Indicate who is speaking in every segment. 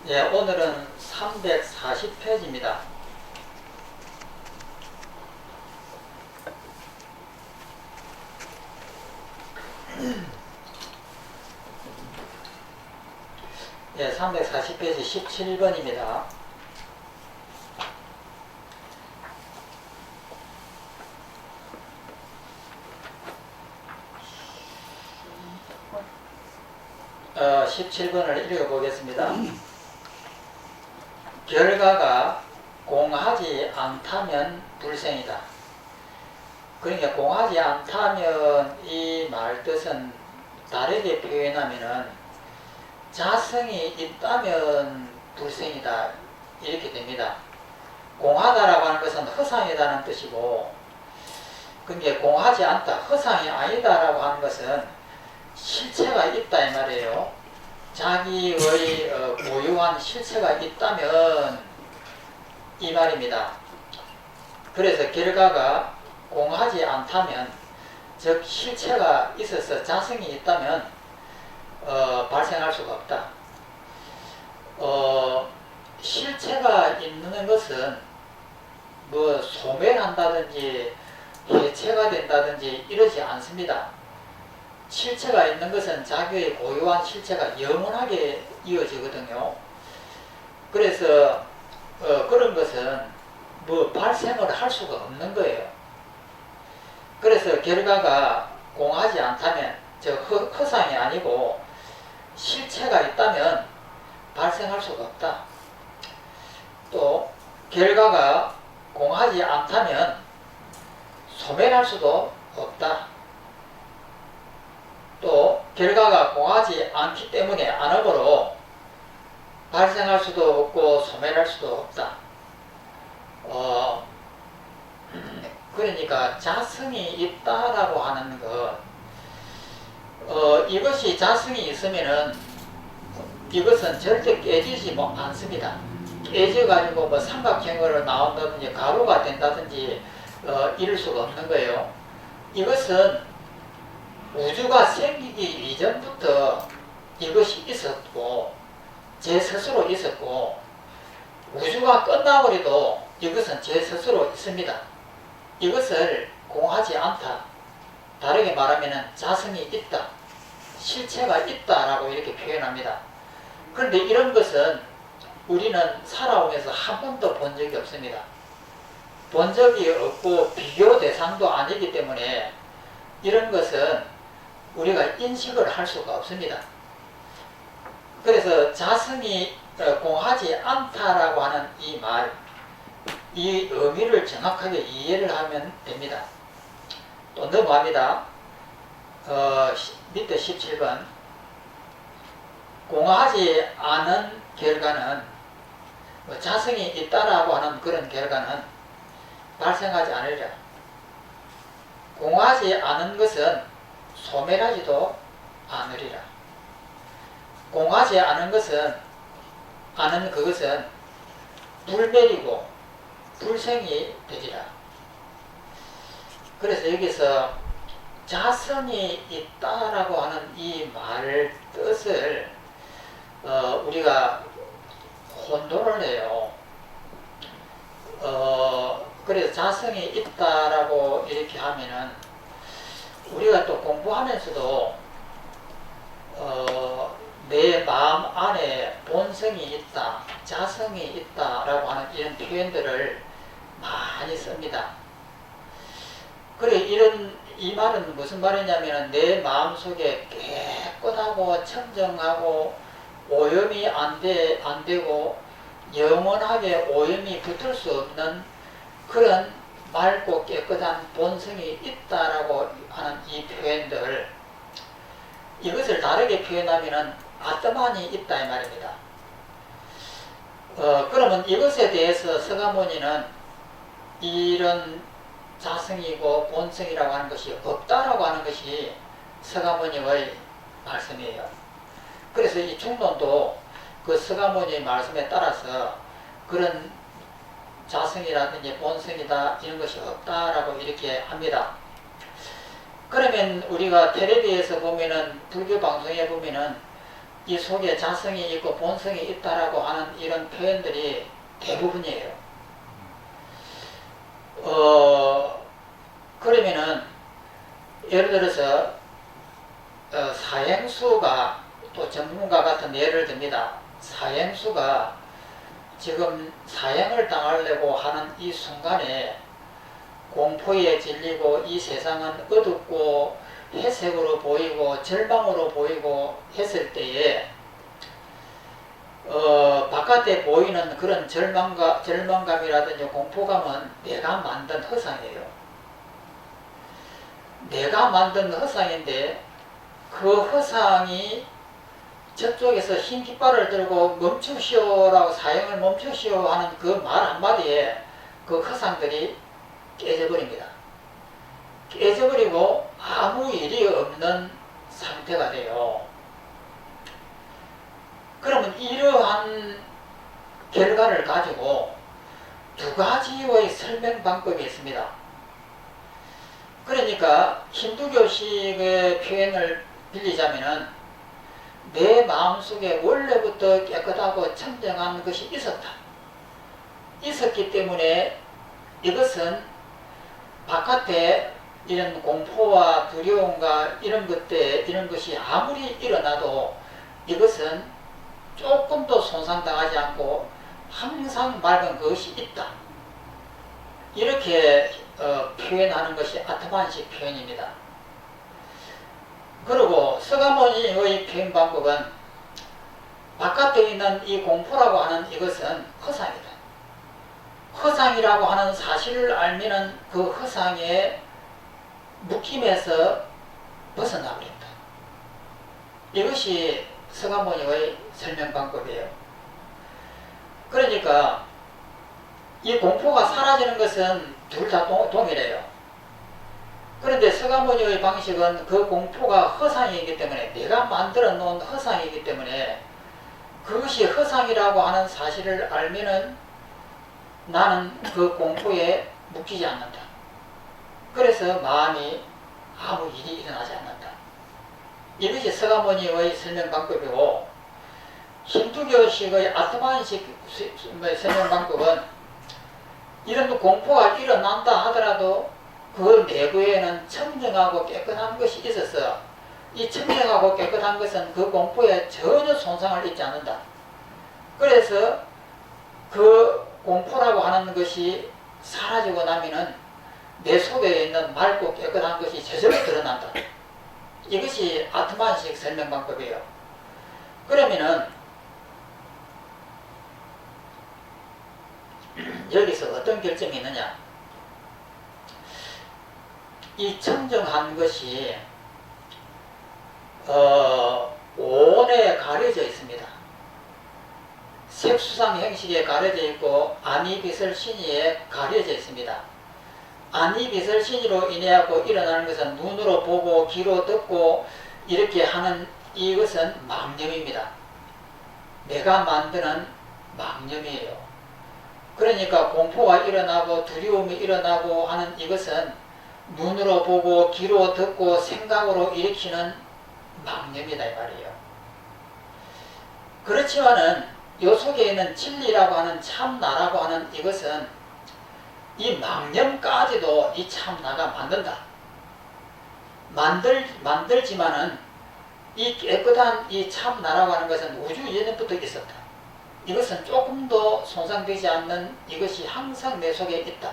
Speaker 1: 예, 오늘은 340페이지입니다. 예, 340페이지 17번입니다. 어, 17번을 읽어보겠습니다. 결과가 공하지 않다면 불생이다. 그러니까 공하지 않다면 이 말 뜻은 다르게 표현하면은 자성이 있다면 불생이다 이렇게 됩니다. 공하다라고 하는 것은 허상이다는 뜻이고, 그러니까 공하지 않다, 허상이 아니다라고 하는 것은 실체가 있다 이 말이에요. 자기의 고유한 실체가 있다면 이 말입니다. 그래서 결과가 공하지 않다면, 즉 실체가 있어서 자성이 있다면 발생할 수가 없다. 실체가 있는 것은 뭐 소멸한다든지 해체가 된다든지 이러지 않습니다. 실체가 있는 것은 자기의 고유한 실체가 영원하게 이어지거든요. 그래서 그런 것은 뭐 발생을 할 수가 없는 거예요. 그래서 결과가 공하지 않다면, 즉 허상이 아니고 실체가 있다면 발생할 수가 없다. 또 결과가 공하지 않다면 소멸할 수도 없다. 또 결과가 공하지 않기 때문에 안으로 발생할 수도 없고 소멸할 수도 없다. 그러니까 자성이 있다라고 하는 것, 이것이 자성이 있으면은 이것은 절대 깨지지 않습니다. 깨져가지고 뭐 삼각형으로 나온다든지 가로가 된다든지 이럴 수가 없는 거예요. 이것은 우주가 생기기 이전부터 이것이 있었고, 제 스스로 있었고, 우주가 끝나버려도 이것은 제 스스로 있습니다. 이것을 공하지 않다, 다르게 말하면 자성이 있다, 실체가 있다라고 이렇게 표현합니다. 그런데 이런 것은 우리는 살아오면서 한 번도 본 적이 없습니다. 본 적이 없고 비교 대상도 아니기 때문에 이런 것은 우리가 인식을 할 수가 없습니다. 그래서 자성이 공하지 않다라고 하는 이 말, 이 의미를 정확하게 이해를 하면 됩니다. 또 넘어갑니다. 밑에 17번. 공하지 않은 결과는, 자성이 있다라고 하는 그런 결과는 발생하지 않으리라. 공하지 않은 것은 소멸하지도 않으리라. 공하지 않은 것은, 그것은 불멸이고 불생이 되리라. 그래서 여기서 자성이 있다라고 하는 이 말 뜻을 우리가 혼돈을 해요. 그래서 자성이 있다라고 이렇게 하면은 우리가 또 공부하면서도 내 마음 안에 본성이 있다, 자성이 있다라고 하는 이런 표현들을 많이 씁니다. 그래, 이 말은 무슨 말이냐면 내 마음속에 깨끗하고 청정하고 오염이 안 되고 영원하게 오염이 붙을 수 없는 그런 맑고 깨끗한 본성이 있다라고 하는 이 표현들, 이것을 다르게 표현하면은 아트만이 있다 이 말입니다. 그러면 이것에 대해서 서가모니는 이런 자성이고 본성이라고 하는 것이 없다라고 하는 것이 서가모니의 말씀이에요. 그래서 이 중론도 그 서가모니의 말씀에 따라서 그런 자성이라든지 본성이다 이런 것이 없다라고 이렇게 합니다. 그러면 우리가 텔레비에서 보면은, 불교 방송에 보면은 이 속에 자성이 있고 본성이 있다라고 하는 이런 표현들이 대부분이에요. 그러면은 예를 들어서 사행수가 또 전문가 같은 예를 듭니다. 사행수가 지금 사행을 당하려고 하는 이 순간에 공포에 질리고 이 세상은 어둡고 회색으로 보이고 절망으로 보이고 했을 때에 바깥에 보이는 그런 절망감이라든지 공포감은 내가 만든 허상이에요. 내가 만든 허상인데 그 허상이 저쪽에서 흰 깃발을 들고 멈추시오라고 사형을 멈추시오 하는 그 말 한마디에 그 허상들이 깨져버립니다. 깨져버리고 아무 일이 없는 상태가 돼요. 그러면 이러한 결과를 가지고 두 가지의 설명 방법이 있습니다. 그러니까 힌두교식의 표현을 빌리자면은 내 마음속에 원래부터 깨끗하고 청정한 것이 있었다. 있었기 때문에 이것은 바깥에 이런 공포와 두려움과 이런 것이 아무리 일어나도 이것은 조금도 손상당하지 않고 항상 맑은 것이 있다. 이렇게 표현하는 것이 아트만식 표현입니다. 그리고 서가모니의 표현 방법은 바깥에 있는 이 공포라고 하는 이것은 허상이다. 허상이라고 하는 사실을 알면은 그 허상의 묶임에서 벗어나버린다. 이것이 서가모니의 설명 방법이에요. 그러니까 이 공포가 사라지는 것은 둘 다 동일해요. 그런데 서가모니의 방식은 그 공포가 허상이기 때문에 내가 만들어 놓은 허상이기 때문에 그것이 허상이라고 하는 사실을 알면은 나는 그 공포에 묶이지 않는다. 그래서 마음이 아무 일이 일어나지 않는다. 이것이 서가모니의 설명 방법이고 힌두교식의 아트만식 설명 방법은 이런 공포가 일어난다 하더라도 그 내부에는 청정하고 깨끗한 것이 있어서 이 청정하고 깨끗한 것은 그 공포에 전혀 손상을 입지 않는다. 그래서 그 공포라고 하는 것이 사라지고 나면은 내 속에 있는 맑고 깨끗한 것이 저절로 드러난다. 이것이 아트만식 설명 방법이에요. 그러면은 여기서 어떤 결점이 있느냐? 이 청정한 것이 온에 가려져 있습니다. 색수상 형식에 가려져 있고 안이비설신이에 가려져 있습니다. 안이비설신이로 인해하고 일어나는 것은 눈으로 보고 귀로 듣고 이렇게 하는 이것은 망념입니다. 내가 만드는 망념이에요. 그러니까 공포가 일어나고 두려움이 일어나고 하는 이것은 눈으로 보고 귀로 듣고 생각으로 일으키는 망념이다 이 말이에요. 그렇지만은 요 속에 있는 진리라고 하는 참나라고 하는 이것은 이 망념까지도 이 참나가 만든다. 만들지만은 이 깨끗한 이 참나라고 하는 것은 우주 예전부터 있었다. 이것은 조금도 손상되지 않는 이것이 항상 내 속에 있다.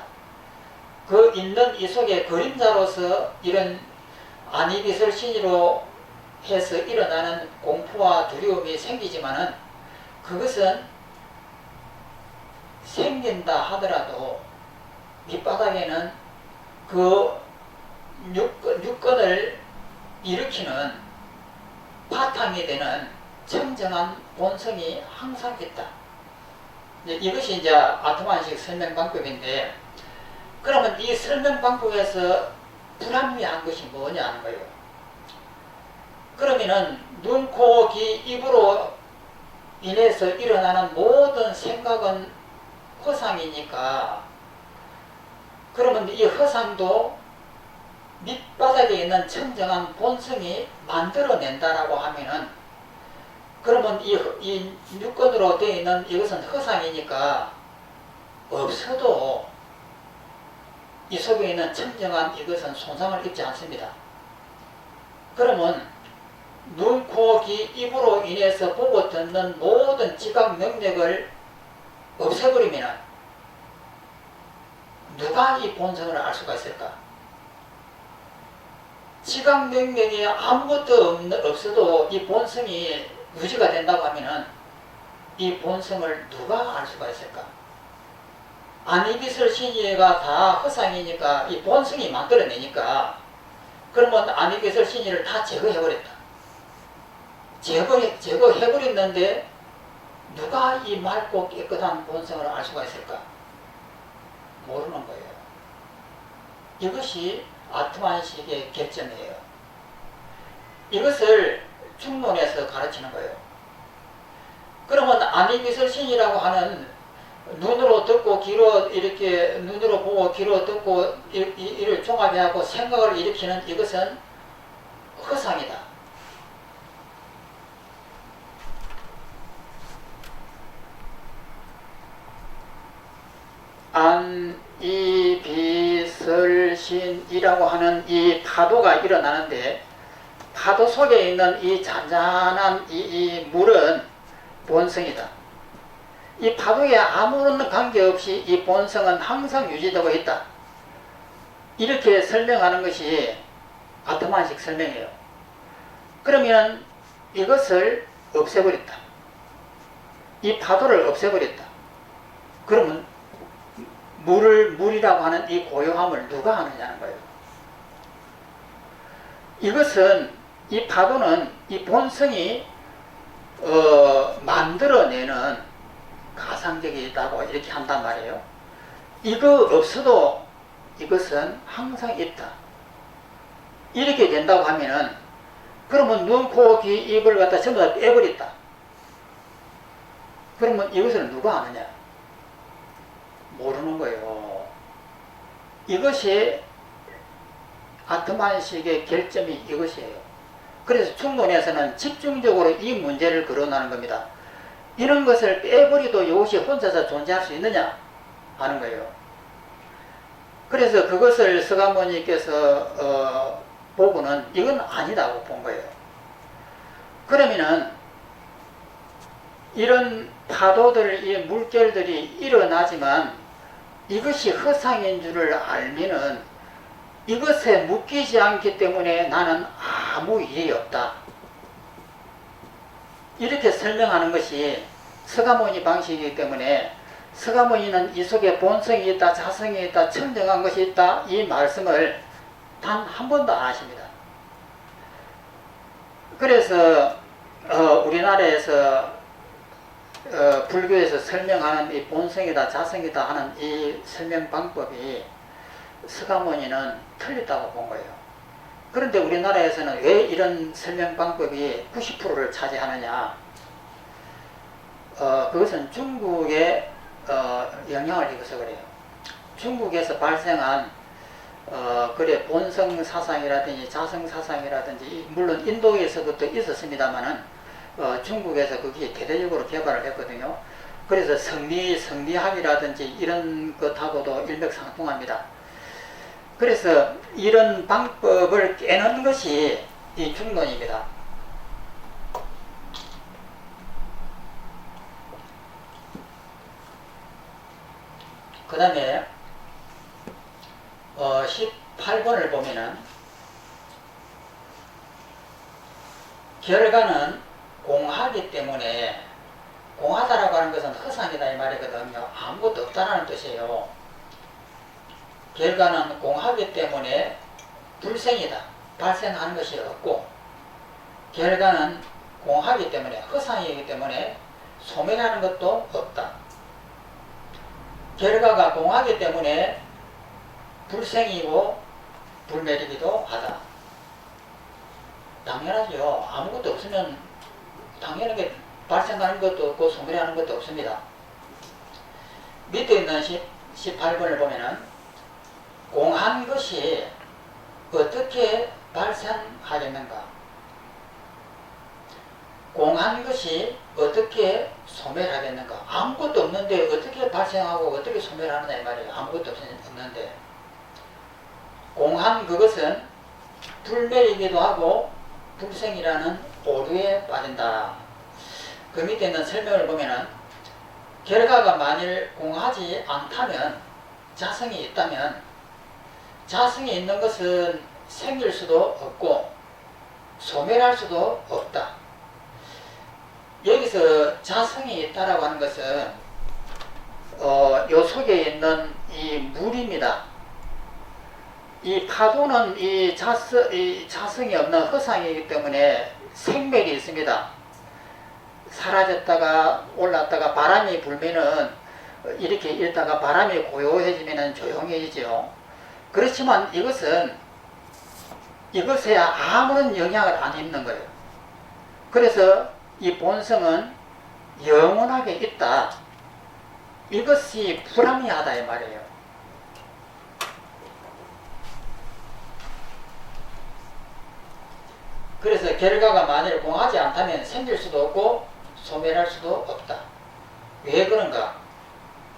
Speaker 1: 그 있는 이 속에 그림자로서 이런 안이비설신이로 해서 일어나는 공포와 두려움이 생기지만은 그것은 생긴다 하더라도 밑바닥에는 그 육건을 일으키는 바탕이 되는 청정한 본성이 항상 있다. 이것이 이제 아트만식 설명 방법인데, 그러면 이 설명 방법에서 불합리한 것이 뭐냐는 거예요. 그러면은 눈, 코, 귀, 입으로 인해서 일어나는 모든 생각은 허상이니까, 그러면 이 허상도 밑바닥에 있는 청정한 본성이 만들어낸다라고 하면은 그러면 이 육건으로 되어 있는 이것은 허상이니까 없어도 이 속에 있는 청정한 이것은 손상을 입지 않습니다. 그러면 눈, 코, 귀, 입으로 인해서 보고 듣는 모든 지각 능력을 없애버리면 누가 이 본성을 알 수가 있을까? 지각 능력이 아무것도 없어도 이 본성이 유지가 된다고 하면은 이 본성을 누가 알 수가 있을까? 아니비설 신이가 다 허상이니까 이 본성이 만들어내니까 그러면 아니비설 신이를 다 제거해버렸다. 제거해버렸는데 누가 이 맑고 깨끗한 본성을 알 수가 있을까? 모르는 거예요. 이것이 아트만식의 결점이에요. 이것을 중론에서 가르치는 거예요. 그러면 아니비설신이라고 하는 눈으로 듣고 귀로 이렇게 눈으로 보고 귀로 듣고 이를 종합해하고 생각을 일으키는 이것은 허상이다. 안이비설신이라고 하는 이 파도가 일어나는데 파도 속에 있는 이 잔잔한 이 물은 본성이다. 이 파도에 아무런 관계없이 이 본성은 항상 유지되고 있다. 이렇게 설명하는 것이 아트만식 설명이에요. 그러면 이것을 없애버렸다. 이 파도를 없애버렸다. 그러면 물이라고 하는 이 고요함을 누가 아느냐는 거예요. 이것은 이 파도는 이 본성이 만들어내는 가상적이다고 이렇게 한단 말이에요. 이거 없어도 이것은 항상 있다. 이렇게 된다고 하면은 그러면 눈, 코, 귀, 입을 갖다 전부 다 빼버렸다. 그러면 이것을 누가 아느냐? 모르는 거예요. 이것이 아트만식의 결점이 이것이에요. 그래서 중론에서는 집중적으로 이 문제를 거론하는 겁니다. 이런 것을 빼버리도 이것이 혼자서 존재할 수 있느냐 하는 거예요. 그래서 그것을 서가모니께서 보고는 이건 아니다고 본 거예요. 그러면은 이런 파도들, 이 물결들이 일어나지만 이것이 허상인 줄을 알면은 이것에 묶이지 않기 때문에 나는 아무 일이 없다. 이렇게 설명하는 것이 서가모니 방식이기 때문에 서가모니는 이 속에 본성이 있다, 자성이 있다, 청정한 것이 있다, 이 말씀을 단 한 번도 안 하십니다. 그래서 우리나라에서 불교에서 설명하는 이 본성이다, 자성이다 하는 이 설명 방법이 서가모니는 틀렸다고 본 거예요. 그런데 우리나라에서는 왜 이런 설명 방법이 90%를 차지하느냐? 그것은 중국의 영향을 입어서 그래요. 중국에서 발생한 그래 본성 사상이라든지 자성 사상이라든지 물론 인도에서부터 있었습니다만은 중국에서 그게 대대적으로 개발을 했거든요. 그래서 성리학이라든지 이런 것하고도 일맥상통합니다. 그래서 이런 방법을 깨는 것이 이 중론입니다. 그 다음에 18번을 보면은 결과는 공하기 때문에 공하다라고 하는 것은 허상이다 이 말이거든요. 아무것도 없다라는 뜻이에요. 결과는 공하기 때문에 불생이다. 발생하는 것이 없고 결과는 공하기 때문에 허상이기 때문에 소멸하는 것도 없다. 결과가 공하기 때문에 불생이고 불멸이기도 하다. 당연하죠. 아무것도 없으면 당연하게 발생하는 것도 없고 소멸하는 것도 없습니다. 밑에 있는 18번을 보면은 공한 것이 어떻게 발생하겠는가? 공한 것이 어떻게 소멸하겠는가? 아무것도 없는데 어떻게 발생하고 어떻게 소멸하느냐 이 말이에요. 아무것도 없는데. 공한 그것은 불멸이기도 하고 불생이라는 오류에 빠진다. 그 밑에 있는 설명을 보면은 결과가 만일 공하지 않다면, 자성이 있다면, 자성이 있는 것은 생길 수도 없고 소멸할 수도 없다. 여기서 자성이 있다라고 하는 것은 요 속에 있는 이 물입니다. 이 파도는 이 자성이 없는 허상이기 때문에 생멸이 있습니다. 사라졌다가 올랐다가 바람이 불면은 이렇게 있다가 바람이 고요해지면은 조용해지죠. 그렇지만 이것에 아무런 영향을 안 입는 거예요. 그래서 이 본성은 영원하게 있다. 이것이 불합리하다 이 말이에요. 그래서 결과가 만일 공하지 않다면 생길 수도 없고 소멸할 수도 없다. 왜 그런가?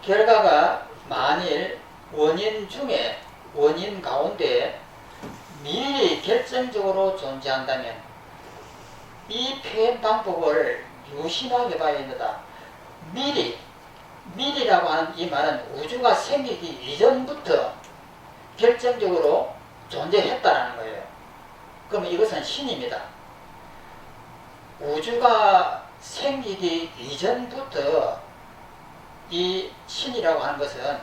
Speaker 1: 결과가 만일 원인 가운데 미리 결정적으로 존재한다면 이 표현 방법을 유심하게 봐야 됩니다. 미리라고 하는 이 말은 우주가 생기기 이전부터 결정적으로 존재했다라는 거예요. 그러면 이것은 신입니다. 우주가 생기기 이전부터 이 신이라고 하는 것은